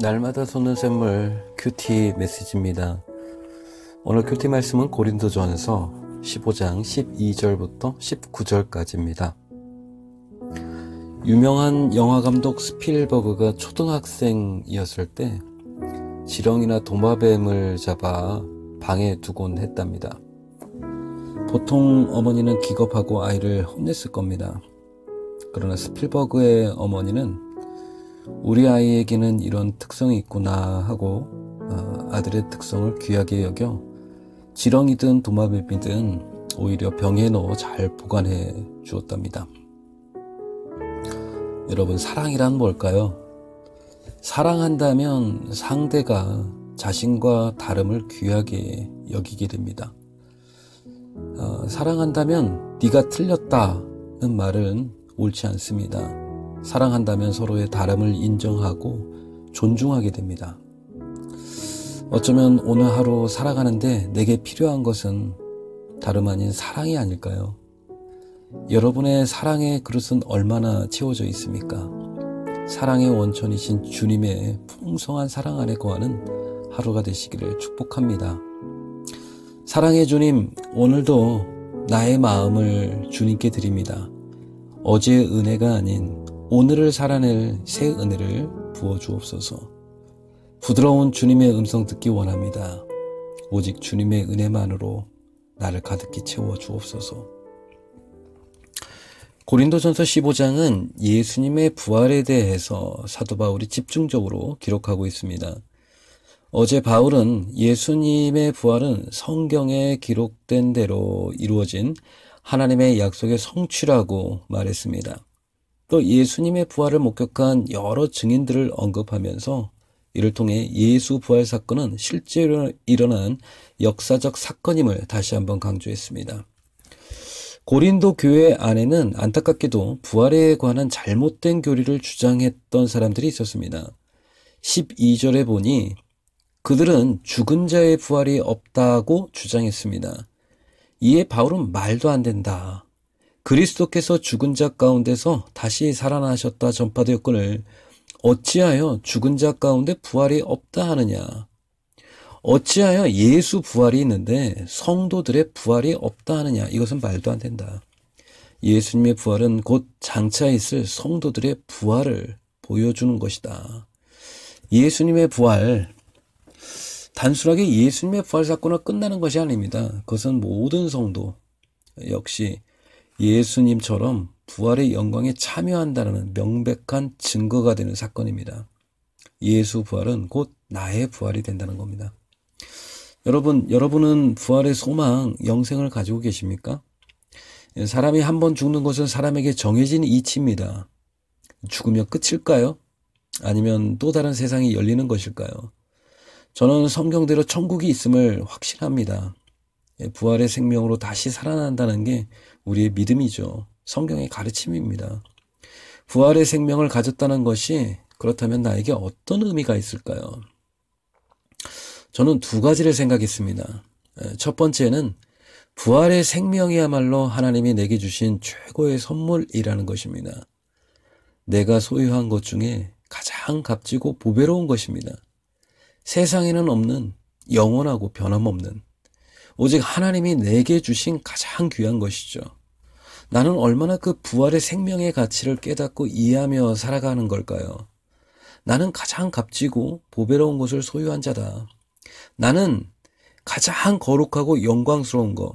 날마다 솟는 샘물 큐티 메시지입니다. 오늘 큐티 말씀은 고린도전서 15장 12절부터 19절까지입니다. 유명한 영화감독 스필버그가 초등학생이었을 때 지렁이나 도마뱀을 잡아 방에 두곤 했답니다. 보통 어머니는 기겁하고 아이를 혼냈을 겁니다. 그러나 스필버그의 어머니는 우리 아이에게는 이런 특성이 있구나 하고 아들의 특성을 귀하게 여겨 지렁이든 도마뱀이든 오히려 병에 넣어 잘 보관해 주었답니다. 여러분, 사랑이란 뭘까요? 사랑한다면 상대가 자신과 다름을 귀하게 여기게 됩니다. 사랑한다면 네가 틀렸다는 말은 옳지 않습니다. 사랑한다면 서로의 다름을 인정하고 존중하게 됩니다. 어쩌면 오늘 하루 살아가는데 내게 필요한 것은 다름 아닌 사랑이 아닐까요? 여러분의 사랑의 그릇은 얼마나 채워져 있습니까? 사랑의 원천이신 주님의 풍성한 사랑 안에 거하는 하루가 되시기를 축복합니다. 사랑의 주님, 오늘도 나의 마음을 주님께 드립니다. 어제의 은혜가 아닌 오늘을 살아낼 새 은혜를 부어주옵소서. 부드러운 주님의 음성 듣기 원합니다. 오직 주님의 은혜만으로 나를 가득히 채워주옵소서. 고린도전서 15장은 예수님의 부활에 대해서 사도 바울이 집중적으로 기록하고 있습니다. 어제 바울은 예수님의 부활은 성경에 기록된 대로 이루어진 하나님의 약속의 성취라고 말했습니다. 또 예수님의 부활을 목격한 여러 증인들을 언급하면서 이를 통해 예수 부활 사건은 실제로 일어난 역사적 사건임을 다시 한번 강조했습니다. 고린도 교회 안에는 안타깝게도 부활에 관한 잘못된 교리를 주장했던 사람들이 있었습니다. 12절에 보니 그들은 죽은 자의 부활이 없다고 주장했습니다. 이에 바울은 말도 안 된다. 그리스도께서 죽은 자 가운데서 다시 살아나셨다 전파되었거늘 어찌하여 죽은 자 가운데 부활이 없다 하느냐. 어찌하여 예수 부활이 있는데 성도들의 부활이 없다 하느냐. 이것은 말도 안 된다. 예수님의 부활은 곧 장차 있을 성도들의 부활을 보여주는 것이다. 예수님의 부활, 단순하게 예수님의 부활 사건으로 끝나는 것이 아닙니다. 그것은 모든 성도 역시 예수님처럼 부활의 영광에 참여한다는 명백한 증거가 되는 사건입니다. 예수 부활은 곧 나의 부활이 된다는 겁니다. 여러분은 부활의 소망, 영생을 가지고 계십니까? 사람이 한 번 죽는 것은 사람에게 정해진 이치입니다. 죽으면 끝일까요? 아니면 또 다른 세상이 열리는 것일까요? 저는 성경대로 천국이 있음을 확신합니다. 부활의 생명으로 다시 살아난다는 게 우리의 믿음이죠. 성경의 가르침입니다. 부활의 생명을 가졌다는 것이 그렇다면 나에게 어떤 의미가 있을까요? 저는 두 가지를 생각했습니다. 첫 번째는 부활의 생명이야말로 하나님이 내게 주신 최고의 선물이라는 것입니다. 내가 소유한 것 중에 가장 값지고 보배로운 것입니다. 세상에는 없는, 영원하고 변함없는, 오직 하나님이 내게 주신 가장 귀한 것이죠. 나는 얼마나 그 부활의 생명의 가치를 깨닫고 이해하며 살아가는 걸까요? 나는 가장 값지고 보배로운 것을 소유한 자다. 나는 가장 거룩하고 영광스러운 것,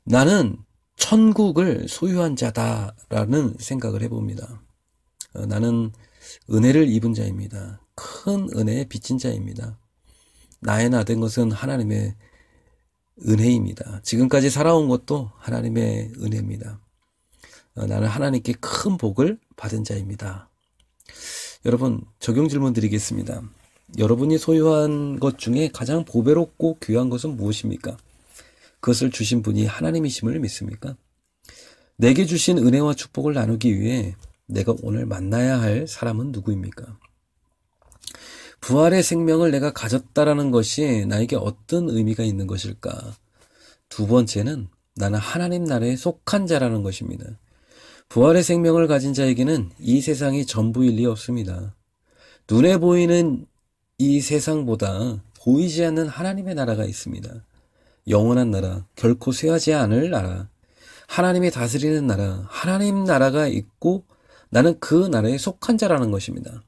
나는 천국을 소유한 자다라는 생각을 해봅니다. 나는 은혜를 입은 자입니다. 큰 은혜에 빚진 자입니다. 나의 나 된 것은 하나님의 은혜입니다. 지금까지 살아온 것도 하나님의 은혜입니다. 나는 하나님께 큰 복을 받은 자입니다. 여러분, 적용 질문 드리겠습니다. 여러분이 소유한 것 중에 가장 보배롭고 귀한 것은 무엇입니까? 그것을 주신 분이 하나님이심을 믿습니까? 내게 주신 은혜와 축복을 나누기 위해 내가 오늘 만나야 할 사람은 누구입니까? 부활의 생명을 내가 가졌다라는 것이 나에게 어떤 의미가 있는 것일까? 두 번째는 나는 하나님 나라에 속한 자라는 것입니다. 부활의 생명을 가진 자에게는 이 세상이 전부일 리 없습니다. 눈에 보이는 이 세상보다 보이지 않는 하나님의 나라가 있습니다. 영원한 나라, 결코 쇠하지 않을 나라, 하나님이 다스리는 나라, 하나님 나라가 있고 나는 그 나라에 속한 자라는 것입니다.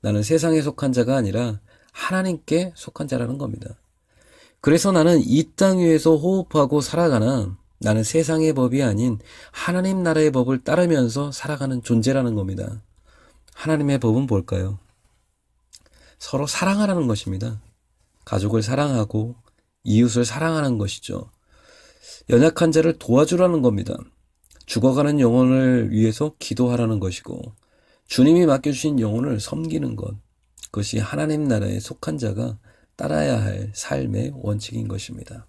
나는 세상에 속한 자가 아니라 하나님께 속한 자라는 겁니다. 그래서 나는 이 땅 위에서 호흡하고 살아가나 나는 세상의 법이 아닌 하나님 나라의 법을 따르면서 살아가는 존재라는 겁니다. 하나님의 법은 뭘까요? 서로 사랑하라는 것입니다. 가족을 사랑하고 이웃을 사랑하는 것이죠. 연약한 자를 도와주라는 겁니다. 죽어가는 영혼을 위해서 기도하라는 것이고 주님이 맡겨주신 영혼을 섬기는 것, 그것이 하나님 나라에 속한 자가 따라야 할 삶의 원칙인 것입니다.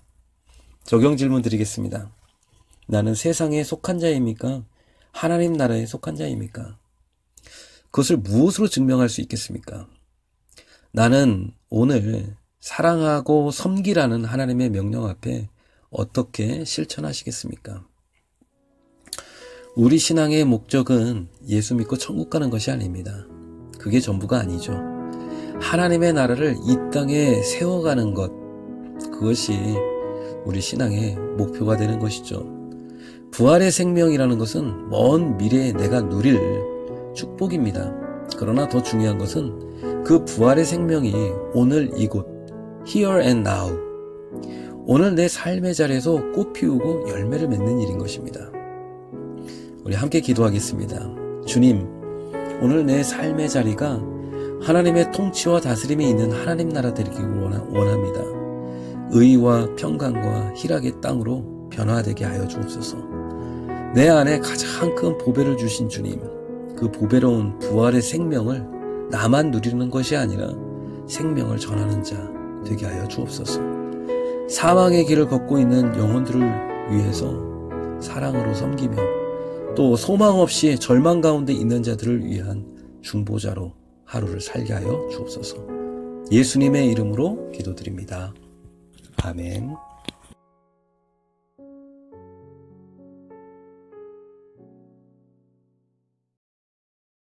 적용 질문 드리겠습니다. 나는 세상에 속한 자입니까? 하나님 나라에 속한 자입니까? 그것을 무엇으로 증명할 수 있겠습니까? 나는 오늘 사랑하고 섬기라는 하나님의 명령 앞에 어떻게 실천하시겠습니까? 우리 신앙의 목적은 예수 믿고 천국 가는 것이 아닙니다. 그게 전부가 아니죠. 하나님의 나라를 이 땅에 세워가는 것, 그것이 우리 신앙의 목표가 되는 것이죠. 부활의 생명이라는 것은 먼 미래에 내가 누릴 축복입니다. 그러나 더 중요한 것은 그 부활의 생명이 오늘 이곳, here and now, 오늘 내 삶의 자리에서 꽃 피우고 열매를 맺는 일인 것입니다. 우리 함께 기도하겠습니다. 주님, 오늘 내 삶의 자리가 하나님의 통치와 다스림이 있는 하나님 나라 되기를 원합니다. 의와 평강과 희락의 땅으로 변화되게 하여 주옵소서. 내 안에 가장 큰 보배를 주신 주님, 그 보배로운 부활의 생명을 나만 누리는 것이 아니라 생명을 전하는 자 되게 하여 주옵소서. 사망의 길을 걷고 있는 영혼들을 위해서 사랑으로 섬기며 또 소망 없이 절망 가운데 있는 자들을 위한 중보자로 하루를 살게 하여 주옵소서. 예수님의 이름으로 기도드립니다. 아멘.